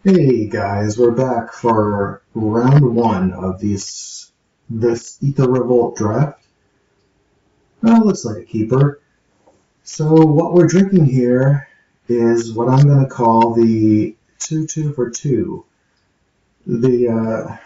Hey guys, we're back for round one of this Aether Revolt draft. Well, looks like a keeper. So what we're drinking here is what I'm going to call the 2-2 for 2. The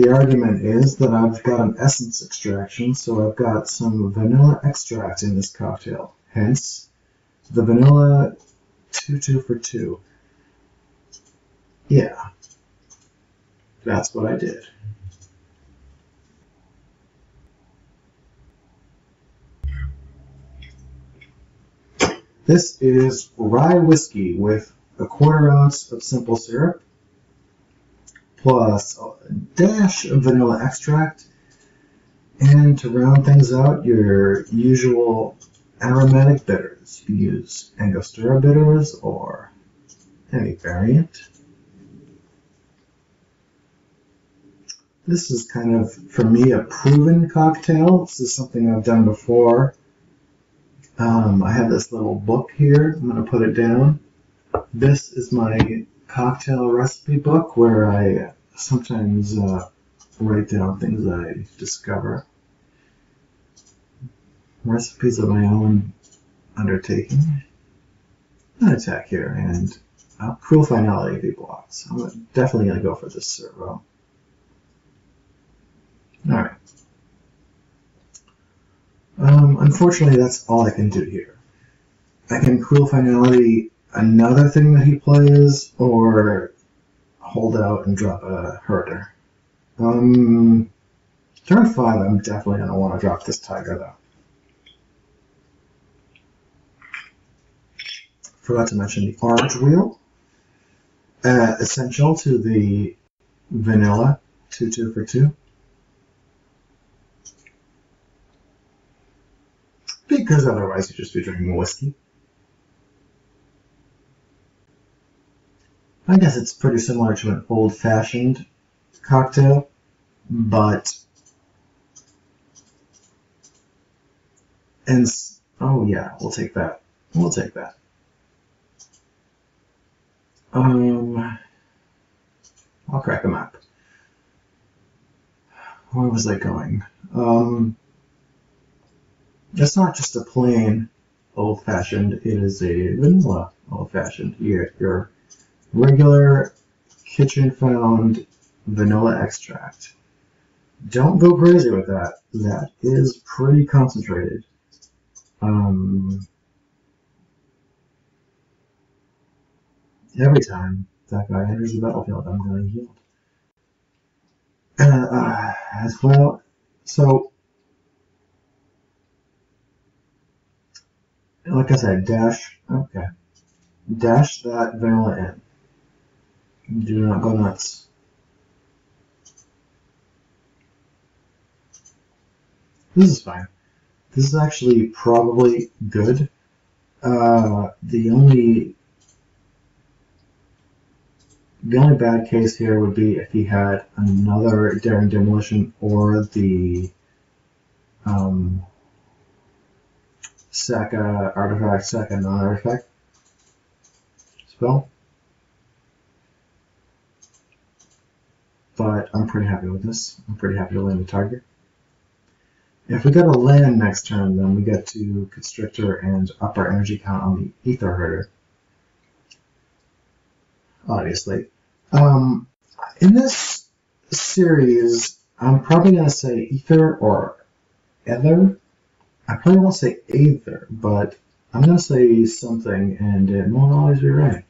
argument is that I've got an essence extraction, so I've got some vanilla extract in this cocktail. Hence, the vanilla 2-2 for 2. Yeah, that's what I did. This is rye whiskey with a quarter ounce of simple syrup, plus a dash of vanilla extract, and to round things out, your usual aromatic bitters. You can use Angostura bitters or any variant. This is kind of, for me, a proven cocktail. This is something I've done before. I have this little book here. I'm going to put it down. This is my cocktail recipe book where I sometimes write down things I discover. Recipes of my own undertaking. An attack here, and cruel finality if he blocks. I'm definitely going to go for this servo. Alright. Unfortunately, that's all I can do here. I can cruel finality another thing that he plays, or hold out and drop a herder. Turn 5, I'm definitely going to want to drop this tiger, though. Forgot to mention the orange wheel. Essential to the vanilla 2-2 for 2. Because otherwise you'd just be drinking whiskey. I guess it's pretty similar to an old-fashioned cocktail, but oh yeah, we'll take that. We'll take that. I'll crack a map. Where was I going? It's not just a plain old-fashioned, it is a vanilla old-fashioned. You get your regular kitchen-found vanilla extract. Don't go crazy with that. That is pretty concentrated. Every time that guy enters the battlefield, I'm going to yield. As well, so like I said, dash that vanilla in. Do not go nuts. This is fine. This is actually probably good. The only bad case here would be if he had another Daring Demolition or the sack a artifact, sack a non-artifact spell. But I'm pretty happy with this. I'm pretty happy to land the target. If we get a land next turn, then we get to Constrictor and up our energy count on the Aether Herder. Obviously. In this series, I'm probably going to say Aether or Aether. I probably won't say Aether, but I'm going to say something, and it won't always be right.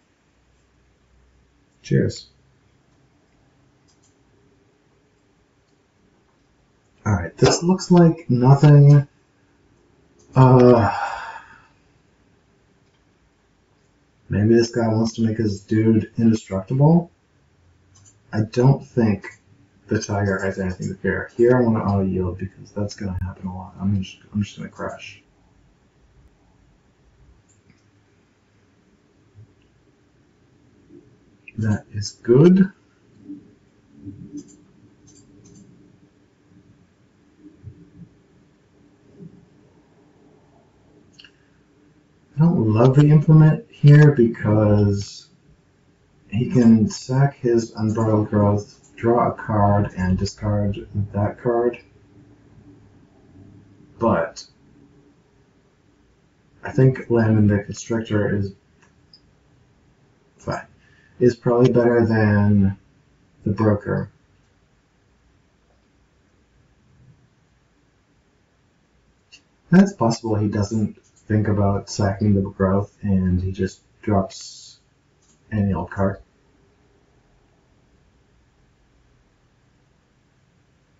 Cheers. Alright, this looks like nothing. Maybe this guy wants to make his dude indestructible. I don't think the tiger has anything to fear. Here I want to auto yield because that's going to happen a lot. I'm just going to crash. That is good. I don't love the implement here because he can sack his Unbridled Growth, draw a card, and discard that card. But I think landing the Constrictor is fine. Is probably better than the Broker. And it's possible he doesn't think about sacking the growth and he just drops any old card.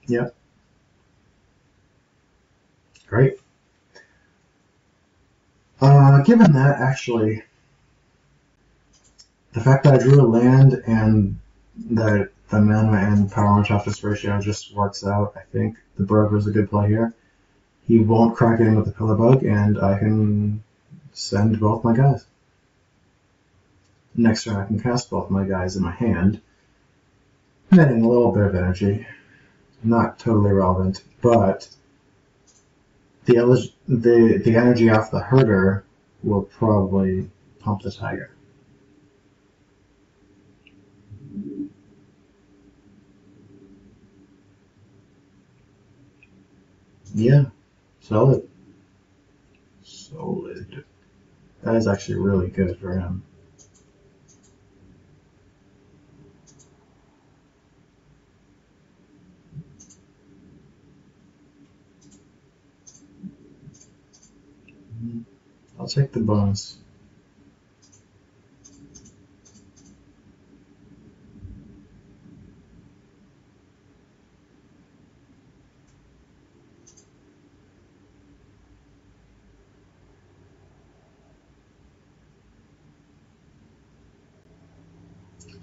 Yep. Great. Given that, actually, the fact that I drew a land and that the mana and power on toughness ratio just works out, I think the Broker is a good play here. He won't crack in with the Pillar Bug, and I can send both my guys. Next turn I can cast both my guys in my hand, netting a little bit of energy. Not totally relevant, but the energy off the Herder will probably pump the Tiger. Yeah, solid. Solid. That is actually really good for him. I'll take the bonus.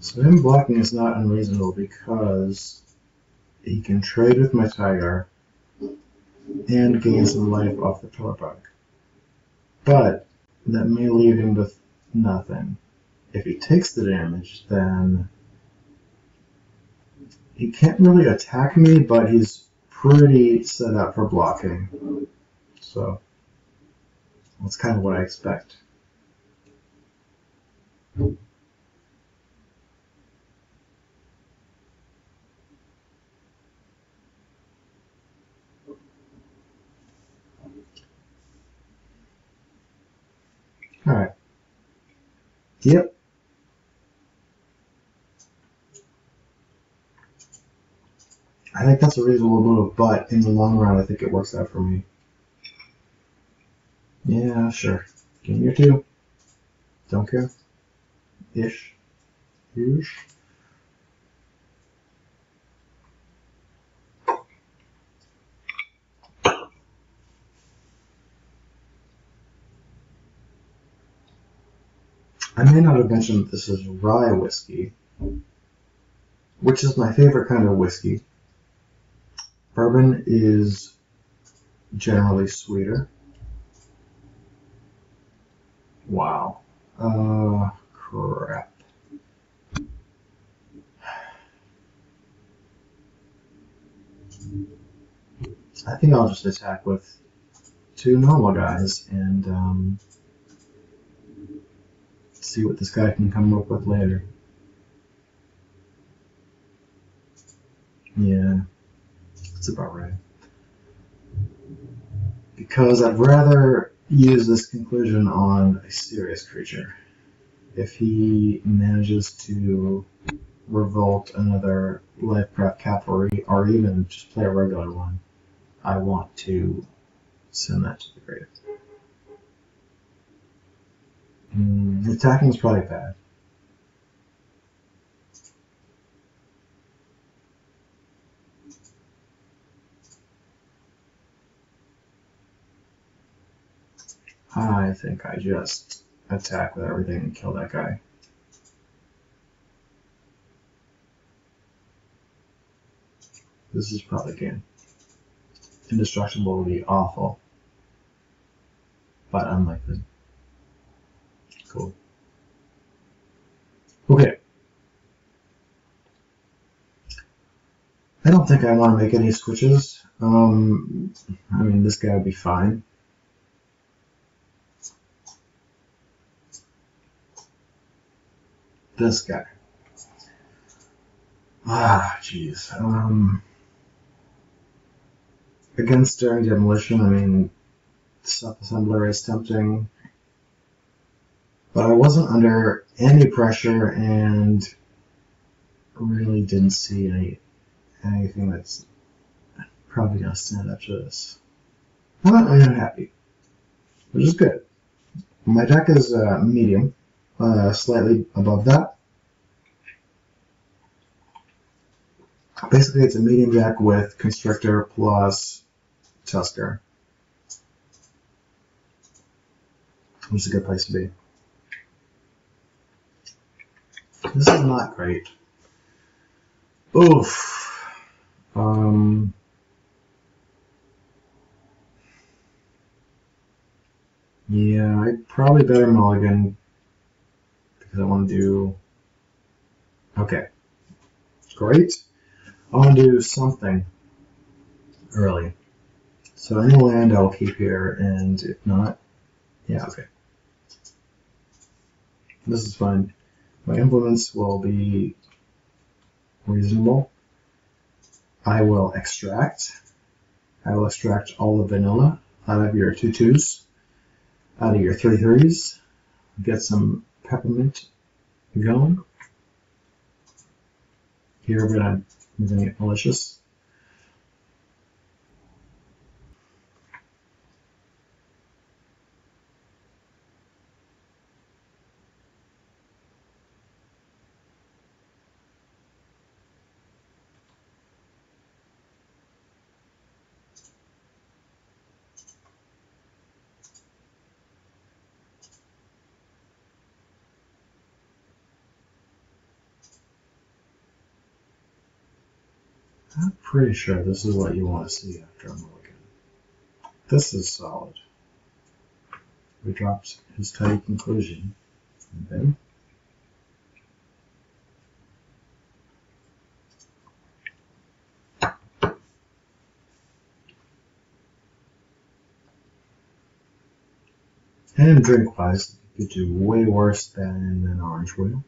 So him blocking is not unreasonable because he can trade with my Tiger and gain some life off the Pillar Bug. But that may leave him with nothing. If he takes the damage, then he can't really attack me, but he's pretty set up for blocking. So that's kind of what I expect. Alright. Yep. I think that's a reasonable move, but in the long run, I think it works out for me. Yeah, sure. Game your 2. Don't care. Ish. Ish. I may not have mentioned that this is rye whiskey, which is my favorite kind of whiskey. Bourbon is generally sweeter. Wow. Crap. I think I'll just attack with 2 normal guys and see what this guy can come up with later. Yeah, that's about right. Because I'd rather use this conclusion on a serious creature. If he manages to revolt another Lifecraft Cavalry, or even just play a regular one, I want to send that to the grave. Attacking is probably bad. I think I just attack with everything and kill that guy. This is probably game. Indestructible would be awful, but unlikely. Cool. Okay. I don't think I want to make any switches. I mean, this guy would be fine. This guy. Jeez. Against Daring Demolition, I mean, Self-Assembler is tempting. But I wasn't under any pressure and really didn't see anything that's probably going to stand up to this. I'm happy, which is good. My deck is medium, slightly above that. Basically, it's a medium deck with Constrictor plus Tusker, which is a good place to be. This is not great. Oof. Yeah, I probably better mulligan because I want to do. Okay, great. I want to do something early. So any land I'll keep here, and if not, yeah, okay. This is fine. My implements will be reasonable. I will extract. I will extract all the vanilla out of your 2/2s, out of your 3/3s. Get some peppermint going. Here we're gonna get malicious. I'm pretty sure this is what you want to see after a mulligan. This is solid. We dropped his tidy conclusion. And then and drink-wise, you could do way worse than an orange wheel.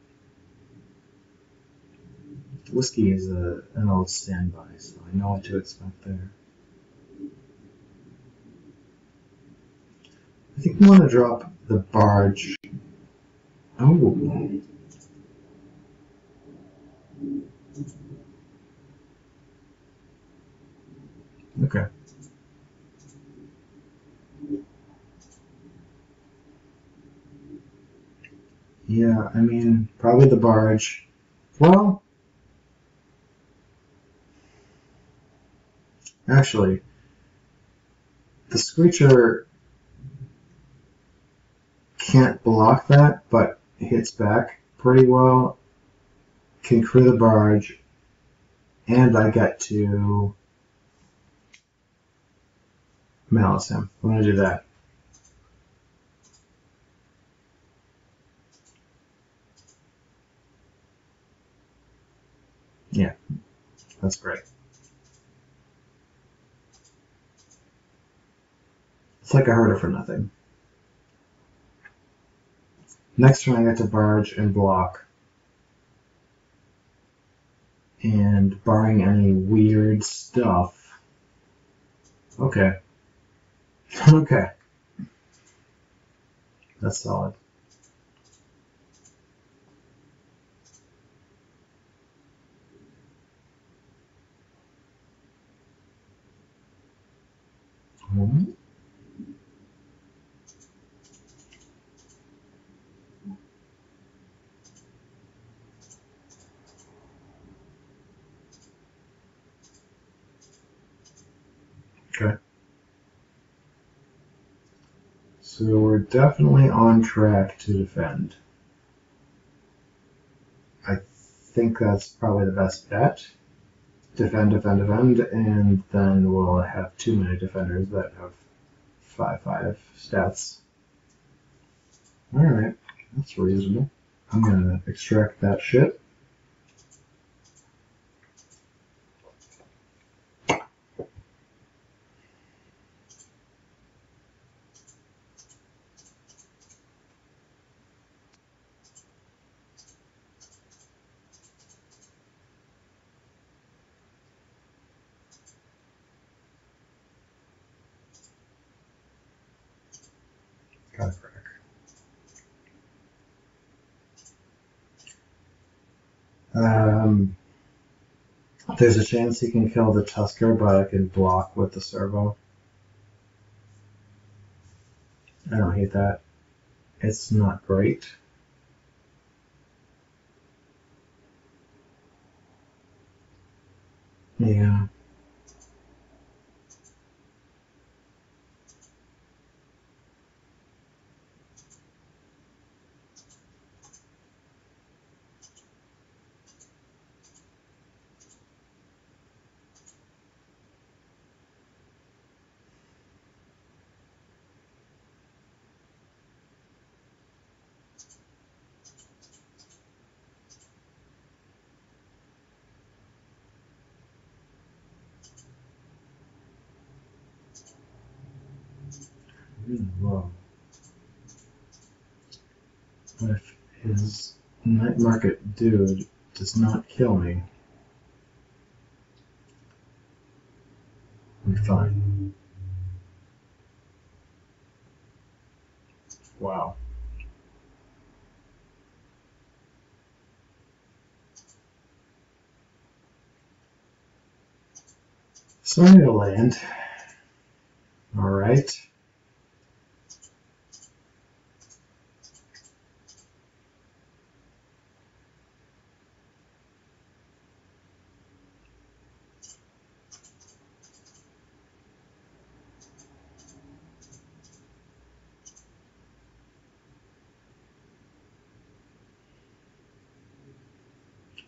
Whiskey is an old standby, so I know what to expect there. I think we want to drop the barge. Oh. Okay. Yeah, I mean, probably the barge. Well, actually, the Screecher can't block that, but hits back pretty well. Can crew the barge, and I get to malice him. I'm going to do that. Yeah, that's great. It's like I heard it for nothing. Next turn I get to barge and block. And barring any weird stuff. Okay. Okay. That's solid. Okay. So we're definitely on track to defend. I think that's probably the best bet. Defend, defend, defend, and then we'll have too many defenders that have 5/5 stats. Alright, that's reasonable. I'm gonna extract that shit. There's a chance he can kill the Tusker, but I can block with the servo. I don't hate that. It's not great. Yeah. Really low. If his night market dude does not kill me, I'm fine. Wow. So I need a land. Alright.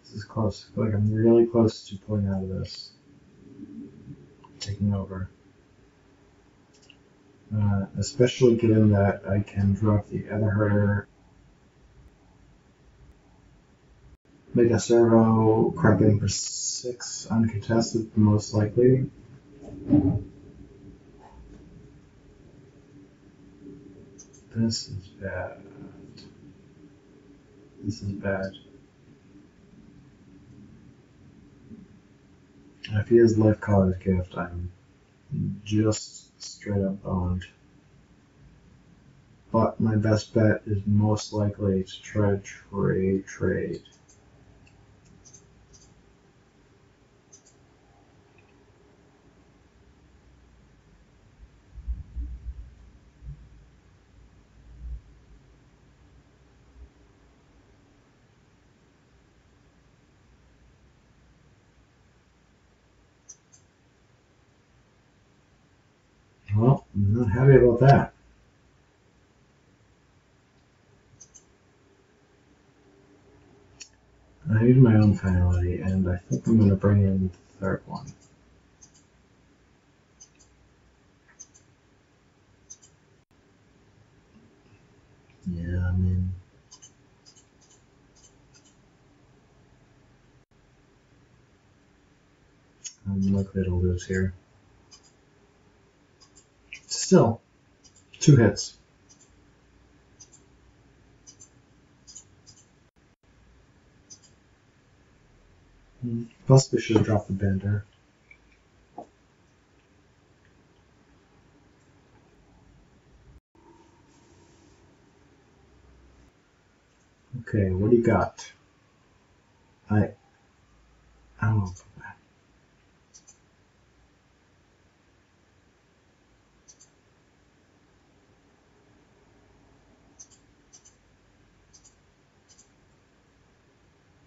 This is close. I feel like I'm really close to pulling out of this. Taking over. Especially given that I can drop the Aether Herder, make a servo, crack in for 6 uncontested, most likely. This is bad. This is bad. If he has Life Caller's Gift, I'm just straight up owned. But my best bet is most likely to try to trade. Well, I'm not happy about that. I need my own finality, and I think I'm going to bring in the third one. Yeah, I mean, I'm likely to lose here. Still, 2 hits. Possibly should have dropped the bender. Okay, what do you got? Oh.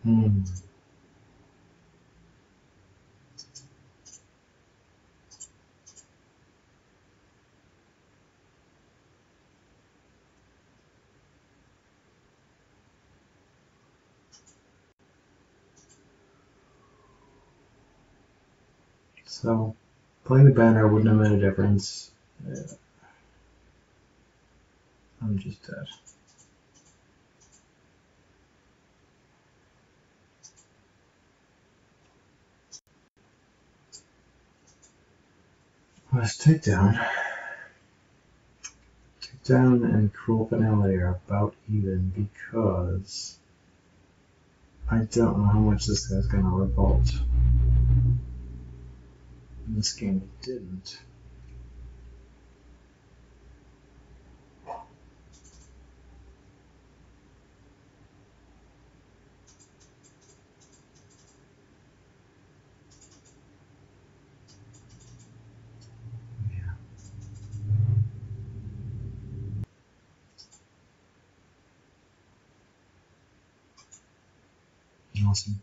Hmm. So, playing the banner wouldn't have made a difference. I'm just dead. Let's takedown. Takedown and Cruel Finality are about even because I don't know how much this guy's gonna revolt. In this game it didn't. Awesome.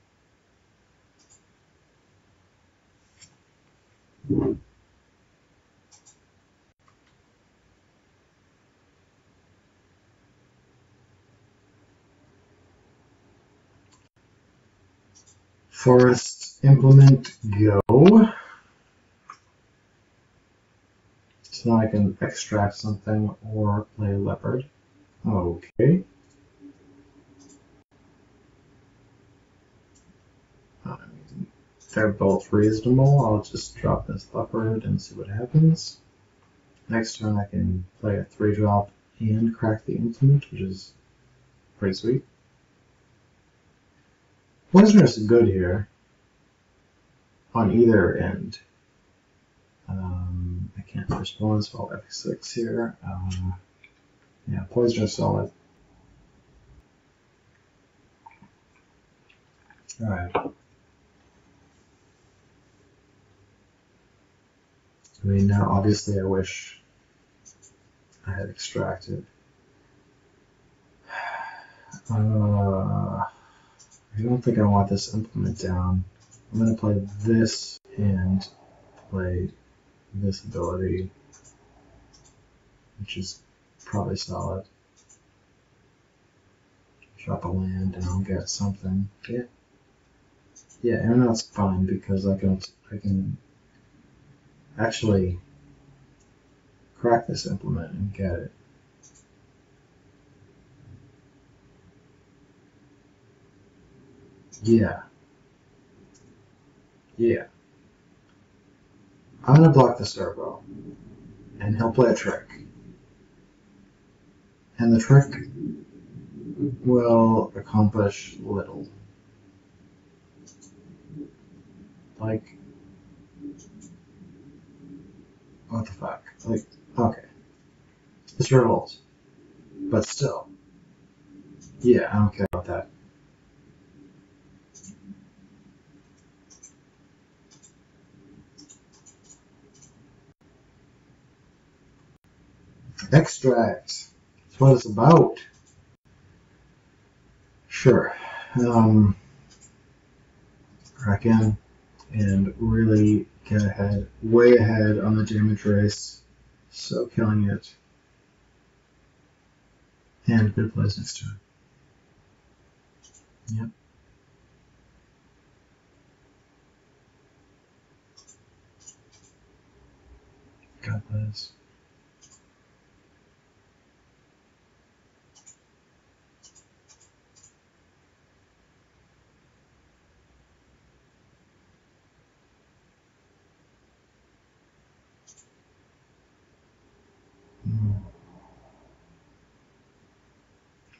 Forest implement go. So now I can extract something or play leopard. Okay. They're both reasonable. I'll just drop this leopard and see what happens. Next turn I can play a 3-drop and crack the implement, which is pretty sweet. Poisoner's good here on either end. I can't respond, so I'll F6 here. Yeah, Poisoner's solid. Alright. I mean, now obviously I wish I had extracted. I don't think I want this implement down. I'm going to play this and play this ability, which is probably solid. Drop a land and I'll get something. Yeah. Yeah, and that's fine because I can actually crack this implement and get it. Yeah. Yeah. I'm gonna block the servo, and he'll play a trick. And the trick will accomplish little. Like, what the fuck? Like, okay. It's Revolt. But still. Yeah, I don't care about that. Extract. That's what it's about. Sure. Crack in and really get ahead, way ahead on the damage race. So killing it. And good plays next turn. Yep. God plays.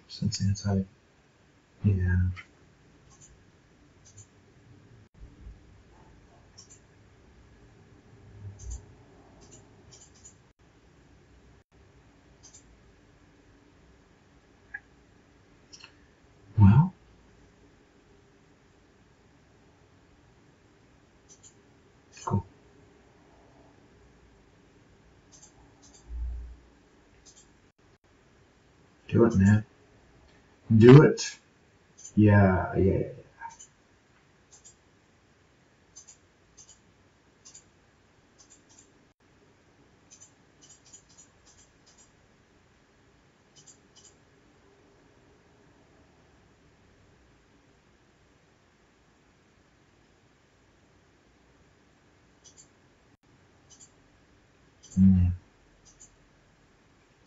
Since anti. Yeah. Well. Cool. Do it, man. Do it. Yeah.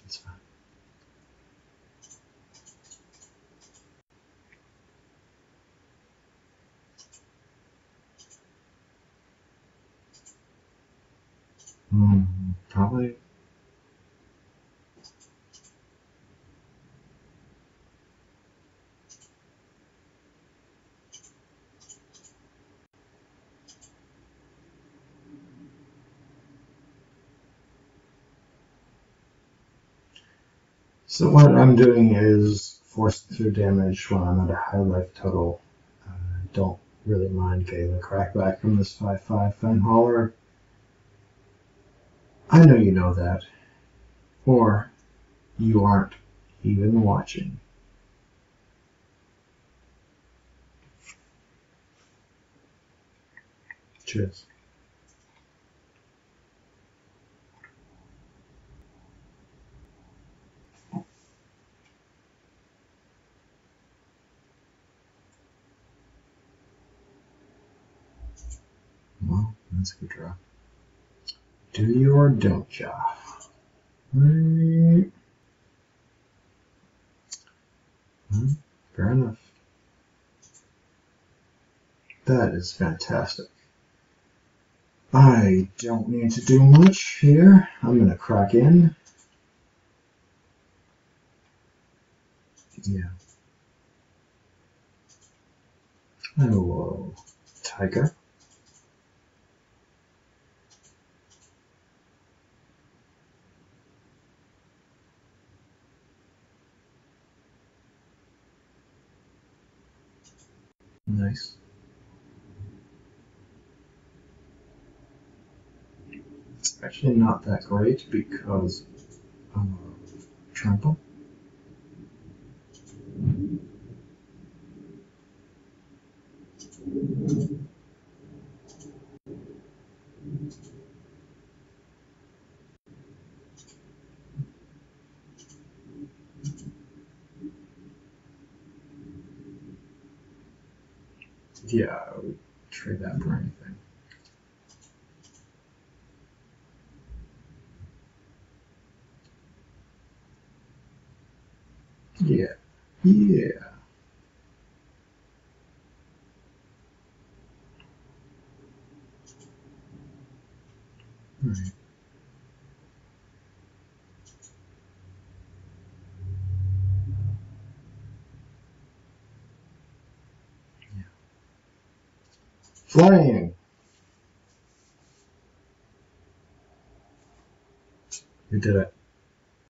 It's fine. Probably. So what I'm doing is forcing through damage when I'm at a high life total. I don't really mind getting the crackback from this 5/5 Fen Hauler. I know you know that. Or you aren't even watching. delicious. Well, that's a good draw. Do you or don't ya? Right. Fair enough. That is fantastic. I don't need to do much here. I'm going to crack in. Yeah. Hello, tiger. Nice. It's actually not that great because trample. Yeah, I would trade that for anything. Yeah. Yeah. Right. Yeah. Flying. You did it.